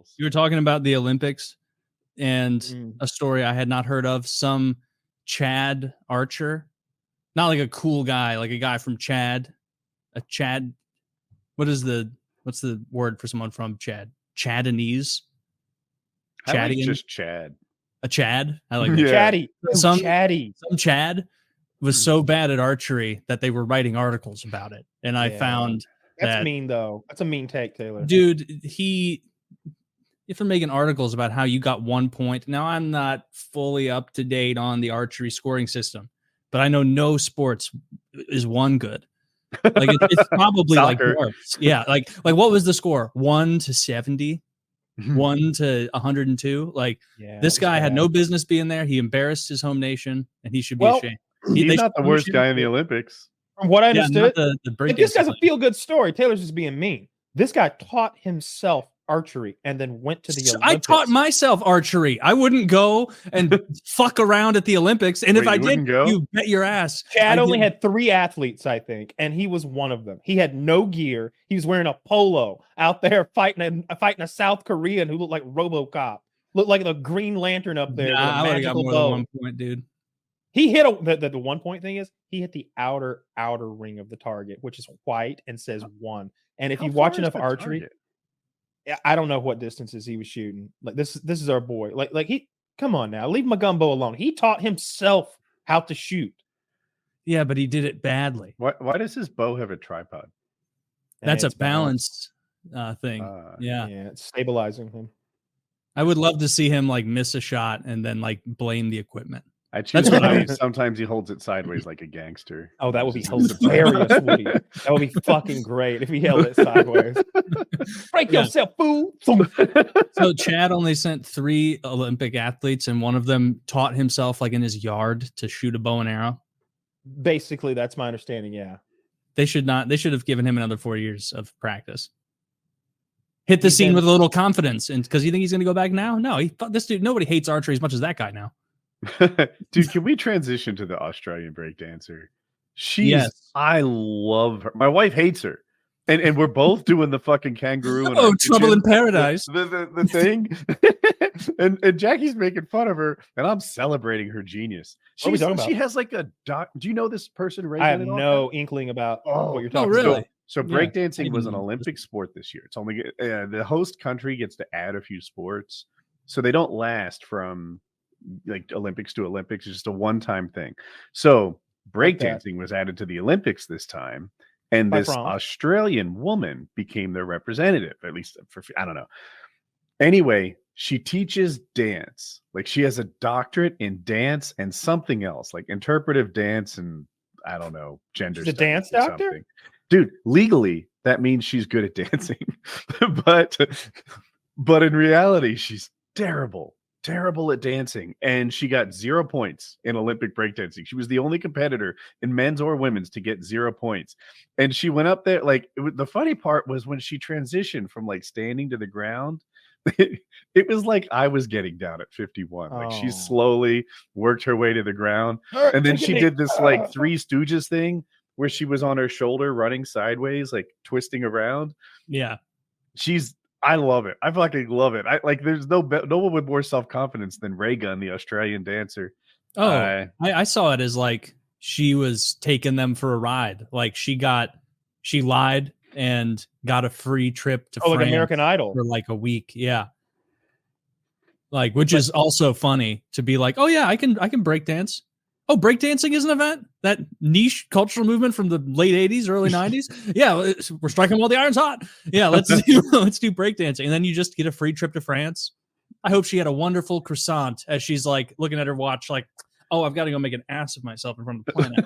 articles. You were talking about the Olympics and a story I had not heard of. Some Chad archer, not like a cool guy, like a guy from Chad. A Chad. What's the word for someone from Chad? Chadinese. I like just Chad. A Chad. I like Chatty. Some Chad was so bad at archery that they were writing articles about it, and I found that's mean though. That's a mean take, Taylor. Dude, if they're making articles about how you got 1 point, now I'm not fully up to date on the archery scoring system, but I know no sports is one good. Like it's probably like darts. Yeah, like what was the score? 1 to 70, 1 to 102. Like this guy had no business being there. He embarrassed his home nation, and he should be ashamed. He's not the worst guy in the Olympics. From what I understood, if this guy's a feel-good story. Taylor's just being mean. This guy taught himself archery and then went to the Olympics. I taught myself archery. I wouldn't go and fuck around at the Olympics. And if I did, you bet your ass. Chad only had 3 athletes, I think, and he was one of them. He had no gear. He was wearing a polo out there fighting a South Korean who looked like RoboCop. Looked like the Green Lantern up there. Nah, I would have got more than 1 point, dude. He hit the 1 point thing is he hit the outer ring of the target, which is white and says 1. And if you watch enough archery, I don't know what distances he was shooting. Like this is our boy. Like he, come on now, leave Magumbo alone. He taught himself how to shoot. Yeah, but he did it badly. Why does his bow have a tripod? That's a balance thing. Yeah, it's stabilizing him. I would love to see him like miss a shot and then like blame the equipment. I choose sometimes he holds it sideways like a gangster. Oh, that would be hilarious, Woody. That would be fucking great if he held it sideways. Break yourself, fool. So Chad only sent 3 Olympic athletes, and one of them taught himself like in his yard to shoot a bow and arrow. Basically, that's my understanding. Yeah. They should have given him another 4 years of practice. Hit the scene with a little confidence, and because you think he's going to go back now? No, this dude. Nobody hates archery as much as that guy now. Dude, can we transition to the Australian breakdancer? I love her. My wife hates her. And we're both doing the fucking kangaroo. Trouble in paradise. The thing. and Jackie's making fun of her, and I'm celebrating her genius. She has like a doc. Do you know this person? I have no inkling about what you're talking about. So breakdancing was an Olympic sport this year. It's only the host country gets to add a few sports, so they don't last from like Olympics to Olympics. It's just a one-time thing. So breakdancing was added to the Olympics this time, and this Australian woman became their representative, at least for, I don't know. Anyway, she teaches dance. Like she has a doctorate in dance and something else, like interpretive dance and I don't know, gender. She's a dance doctor? Dude, legally that means she's good at dancing. but in reality, she's terrible at dancing, and she got 0 points in Olympic breakdancing. She was the only competitor in men's or women's to get 0 points, and she went up there like the funny part was when she transitioned from like standing to the ground. It was like I was getting down at 51. Like she slowly worked her way to the ground, and then she did this like Three Stooges thing where she was on her shoulder running sideways, like twisting around. Yeah, I love it. I fucking love it. There's no one with more self-confidence than Raygun, the Australian dancer. Oh, I saw it as like she was taking them for a ride. Like she lied and got a free trip to France like American Idol for like a week. Yeah. Like, which is also funny to be like, oh yeah, I can break dance. Oh, breakdancing is an event? That niche cultural movement from the late 80s, early 90s? Yeah, we're striking while the iron's hot. Yeah, let's do breakdancing. And then you just get a free trip to France. I hope she had a wonderful croissant as she's like looking at her watch like, oh, I've got to go make an ass of myself in front of the planet.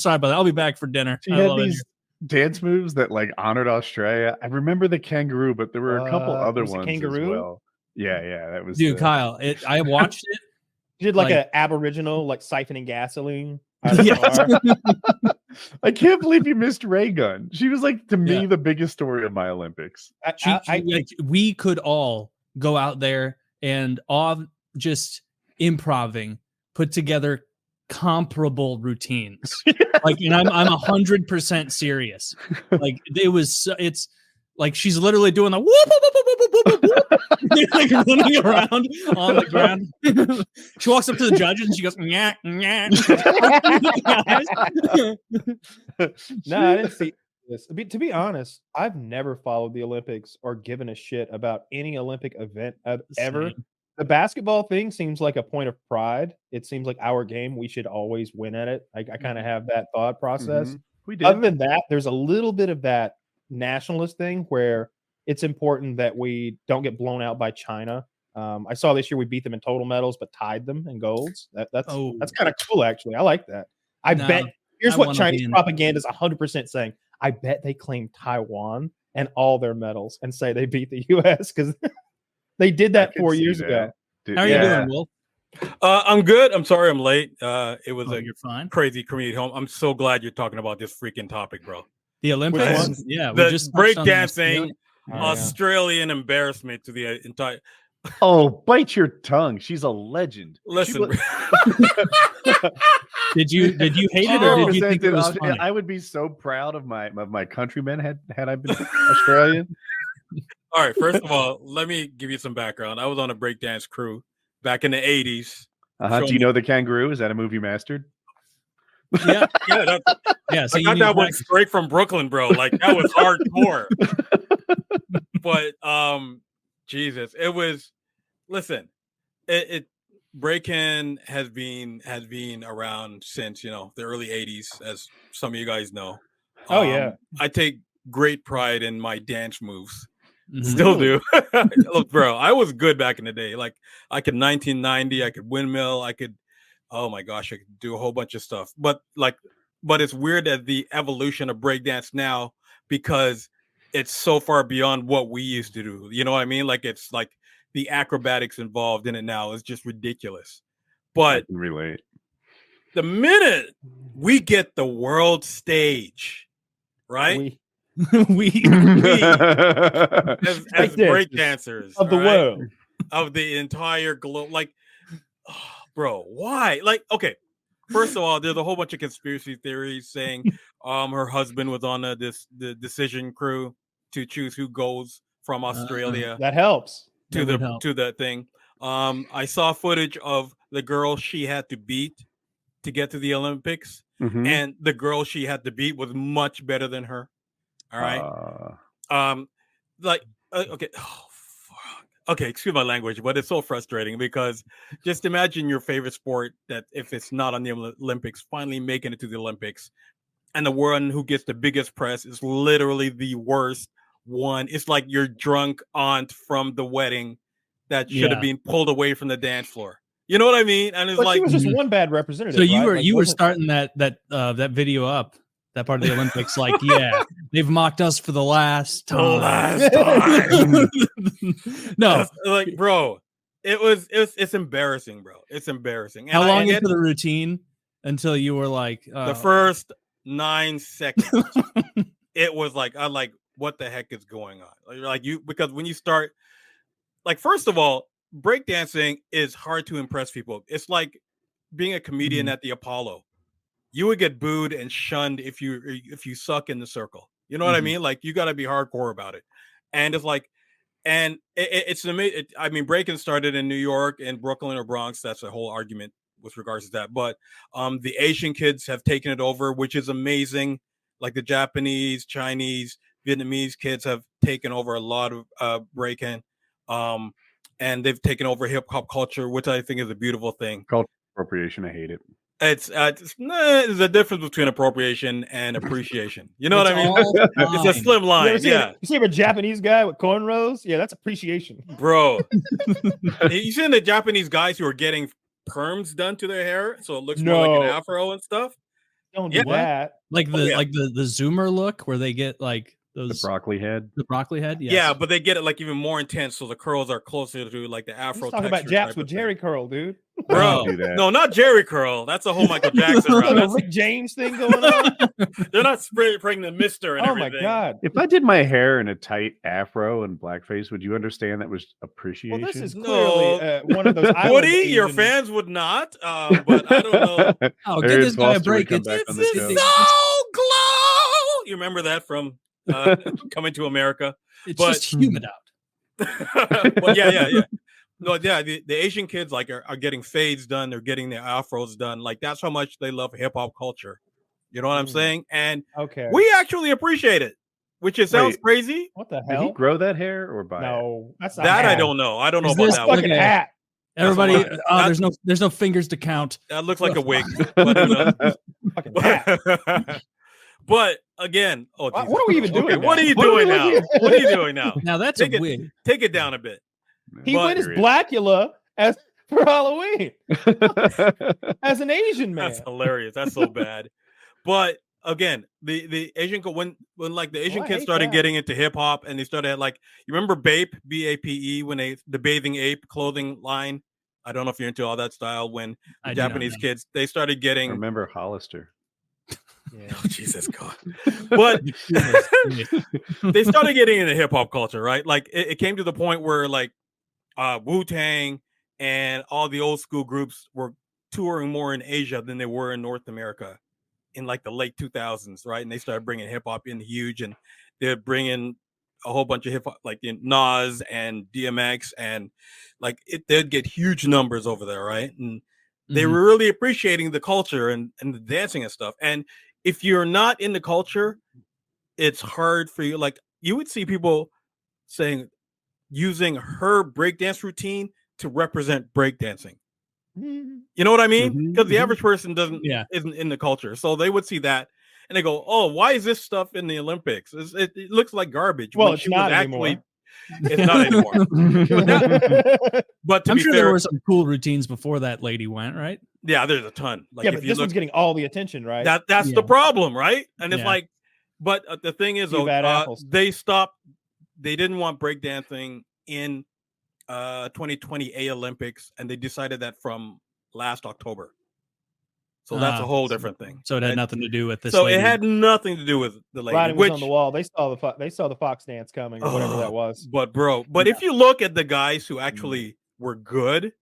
Sorry about that. I'll be back for dinner. She had these dance moves that like honored Australia. I remember the kangaroo, but there were a couple other ones as well. Yeah, that was... Dude, Kyle, I watched it. You did like an Aboriginal, like siphoning gasoline. I can't believe you missed Raygun. She was like, to me, the biggest story of my Olympics. We could all go out there and all just improving, put together comparable routines. Like, and I'm 100% serious. Like like she's literally doing the whoop, whoop, whoop, whoop, whoop, whoop, whoop. Like running around on the ground. She walks up to the judges and she goes, "Nyah, nyah." No, I didn't see this. To be honest, I've never followed the Olympics or given a shit about any Olympic event ever. Same. The basketball thing seems like a point of pride. It seems like our game. We should always win at it. I kind of have that thought process. We did. Other than that, there's a little bit of that nationalist thing where it's important that we don't get blown out by China. I saw this year we beat them in total medals, but tied them in golds. That's kind of cool, actually. I like that. I bet. Here's what Chinese propaganda is 100% saying. I bet they claim Taiwan and all their medals and say they beat the U.S. because they did that 4 years ago. How are you doing, Wolf? I'm good. I'm sorry I'm late. It was you're fine. Crazy commute home. I'm so glad you're talking about this freaking topic, bro. The Olympics? Yeah. The breakdancing Australian embarrassment to the entire... Oh, bite your tongue. She's a legend. Listen. Did you hate it or did you think it was funny? I would be so proud of my countrymen had I been Australian. All right, first of all, let me give you some background. I was on a breakdance crew back in the 80s. Do you know The Kangaroo? Is that a movie mastered? Yeah. Yeah. So I got that one straight from Brooklyn, bro. Like that was hardcore. But Jesus, it was. Listen, it breaking has been around since the early 80s, as some of you guys know. Oh yeah, I take great pride in my dance moves. Still do. Look, bro, I was good back in the day. Like I could 1990, I could windmill, I could, oh my gosh, I could do a whole bunch of stuff. But it's weird that the evolution of breakdance now, because it's so far beyond what we used to do. You know what I mean? Like it's like the acrobatics involved in it now is just ridiculous. But I can relate. The minute we get the world stage, right? We as break dancers of the world, of the entire globe, like, oh, bro, why? Like, okay, first of all, there's a whole bunch of conspiracy theories saying her husband was on the decision crew to choose who goes from Australia. That helps to the thing. I saw footage of the girl she had to beat to get to the Olympics, and the girl she had to beat was much better than her. All right. Okay. Oh, fuck. Okay. Excuse my language, but it's so frustrating because just imagine your favorite sport that if it's not on the Olympics, finally making it to the Olympics, and the one who gets the biggest press is literally the worst one. It's like your drunk aunt from the wedding that should have been pulled away from the dance floor. You know what I mean? And it's she was just one bad representative. So you were starting that video up. That part of the Olympics, like, yeah, they've mocked us for the last time. No, like, bro, it's embarrassing, bro. It's embarrassing. How long into the routine until you were like the first 9 seconds? It was like, I'm like, what the heck is going on? Like because when you start, like, first of all, breakdancing is hard to impress people. It's like being a comedian at the Apollo. You would get booed and shunned if you suck in the circle. You know what I mean? Like you got to be hardcore about it. And it's like, and it's amazing. I mean, breaking started in New York and Brooklyn or Bronx. That's a whole argument with regards to that. But the Asian kids have taken it over, which is amazing. Like the Japanese, Chinese, Vietnamese kids have taken over a lot of breaking, and they've taken over hip hop culture, which I think is a beautiful thing. Cultural appropriation, I hate it. There's a difference between appropriation and appreciation. You know what I mean? It's a slim line. You see a Japanese guy with cornrows? Yeah, that's appreciation, bro. You seen the Japanese guys who are getting perms done to their hair so it looks more like an afro and stuff? Don't do that. Like the Zoomer look where they get like those the broccoli head. The broccoli head, yes. Yeah, but they get it like even more intense, so the curls are closer to like the afro. Talking about Japs with Jerry curl, dude. Bro, no, not Jerry curl. That's a whole Michael Jackson. That's a Rick James thing going on. They're not spraying the mister and everything. Oh my god! If I did my hair in a tight afro and blackface, would you understand that was appreciation? Well, this is clearly one of those. Woody, your fans would not, but I don't know. Oh, give this guy a break! It's so glow. You remember that from coming to America. It's But- just humid out. But yeah. No, yeah, the Asian kids like are getting fades done, they're getting their afros done. Like that's how much they love hip hop culture. You know what I'm saying? And Okay. we actually appreciate it, which it sounds Wait. crazy. What the Did he hell? grow that hair or buy it? No, that's not That I hat. don't know. I don't know Is about this that like one. Fucking a- hat. Everybody, That's- there's no fingers to count. That looks like a wig. But, Fucking hat. but again, What are we even doing? What now? are you What doing we now? looking at? What are you doing now? Now that's Take a it- wig. Take it down a bit. He But- went as Blackula as for Halloween as an Asian man. That's hilarious. That's so bad. But again, the Asian when like the Asian I kids hate started that. getting into hip hop and they started like, you remember BAPE, BAPE, when the bathing ape clothing line. I don't know if you're into all that style. When I the do not Japanese know. kids they started getting Remember Hollister? Yeah. oh, Jesus God. But they started getting into hip hop culture, right? Like it came to the point where like Wu-Tang and all the old school groups were touring more in Asia than they were in North America in like the late 2000s, right? And they started bringing hip hop in huge, and they're bringing a whole bunch of hip hop, like in Nas and DMX, and like they'd get huge numbers over there, right? And they Mhm. were really appreciating the culture and the dancing and stuff. And if you're not in the culture, it's hard for you. Like you would see people saying using her breakdance routine to represent breakdancing. Mm. You know what I mean? Mhm, Because the mhm. average person Yeah. isn't in the culture, so they would see that and they go, "Oh, why is this stuff in the Olympics? It looks like garbage." Well, when it's she not was anymore. It's not anymore. But to I'm be sure fair, there were some cool routines before that lady went, right? yeah, there's a ton. Like yeah, if but you this look, one's getting all the attention, right? that's Yeah. the problem, right? And it's Yeah. like, but the thing is, Few though, bad apples. they stopped. They didn't want breakdancing in 2020 Olympics, and they decided that from last October. So that's a Ah, whole different thing. So it had right? nothing to do with this. So lady. it had nothing to do with the lady. Writing was Which, on the wall. They saw the fox dance coming or whatever that was. but bro, but if you look at the guys who actually were good,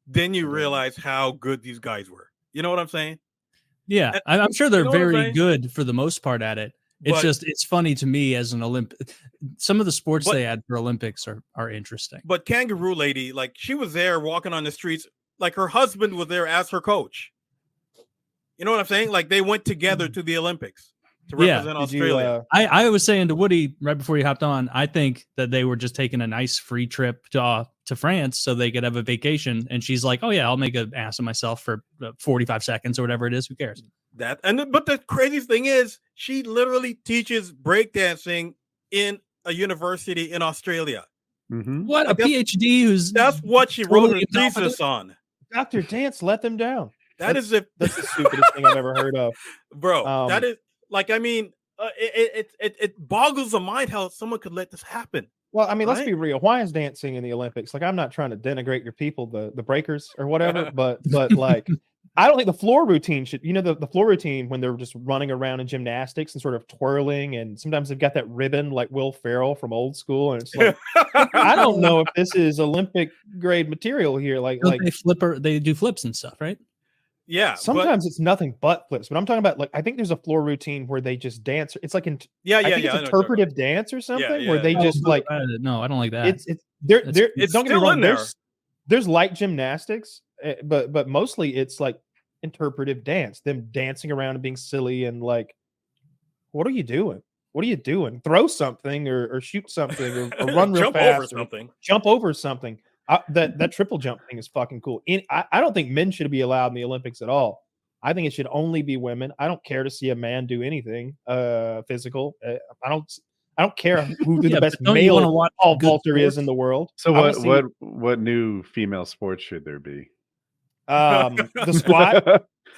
then you realize how good these guys were. You know what I'm saying? Yeah, I'm sure they're you know what I'm very saying? good for the most part at it. It's But- just it's funny to me as an Olympic. Some of the sports But- they had for Olympics are interesting. But Kangaroo Lady, like she was there walking on the streets, like her husband was there as her coach. You know what I'm saying? Like they went together to the Olympics to Yeah. represent Did you, Australia. I was saying to Woody right before you hopped on, I think that they were just taking a nice free trip to France so they could have a vacation. And she's like, "Oh yeah, I'll make an ass of myself for 45 seconds or whatever it is. Who cares?" But the craziest thing is she literally teaches breakdancing in a university in Australia. Mhm. What a Like, that's- PhD who's That's what she wrote Totally her incompetent. thesis on. Dr. Dance let them down. That is if That's the stupidest thing I've ever heard of. bro, that Um, is like, I mean, it boggles the mind how someone could let this happen. Well, I mean, let's Right? be real. Why is dancing in the Olympics? Like, I'm not trying to denigrate your people, the breakers or whatever, but like, I don't think the floor routine should. You know, the floor routine when they're just running around in gymnastics and sort of twirling, and sometimes they've got that ribbon like Will Ferrell from Old School, and it's like, I don't know if this is Olympic grade material here. Like they do flips and stuff, right? Yeah, sometimes it's nothing but flips. But I'm talking about like I think there's a floor routine where they just dance. It's like yeah, I think it's I know what you're talking interpretive dance or something where yeah. they just like No, I don't like that. it's there. It's Don't get me still wrong. in there. There's light gymnastics, but mostly it's like interpretive dance. Them dancing around and being silly and like, what are you doing? What are you doing? Throw something or shoot something or run real jump fast over or something. jump over something. That triple jump thing is fucking cool. I don't think men should be allowed in the Olympics at all. I think it should only be women. I don't care to see a man do anything physical. I don't care who the best don't you wanna male watch pole good vaulter is sports? in the world. So I wanna see, what new female sports should there be? the squat,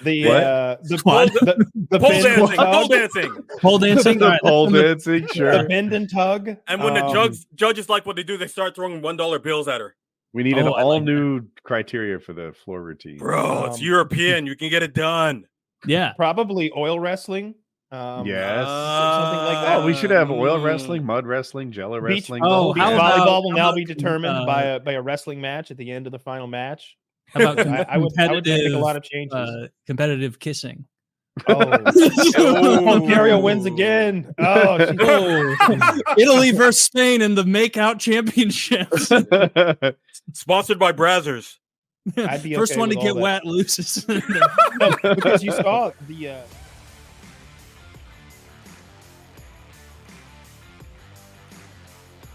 the Squat. the Pole bend dancing, and pole tug, dancing. Pole dancing. The all right, pole that's dancing, the sure. bend and tug. And when the judges like what they do, they start throwing $1 bills at her. We need an Oh, I like all that. new criteria for the floor routine. Bro, it's Um, European. You can get it done. yeah. Probably oil wrestling. Yes. something like that. Oh, we should have oil Mm. wrestling, mud wrestling, jello Beach, wrestling. Oh, beach how volleyball about- will how now about be determined some, by a wrestling match at the end of the final match. How about I would make a lot of changes. competitive kissing? Oh, Bulgaria wins again. Oh, Italy versus Spain in the Makeout Championships. Sponsored by Brazzers. I'd be First okay one to with get all that. wet loses. No, because you saw the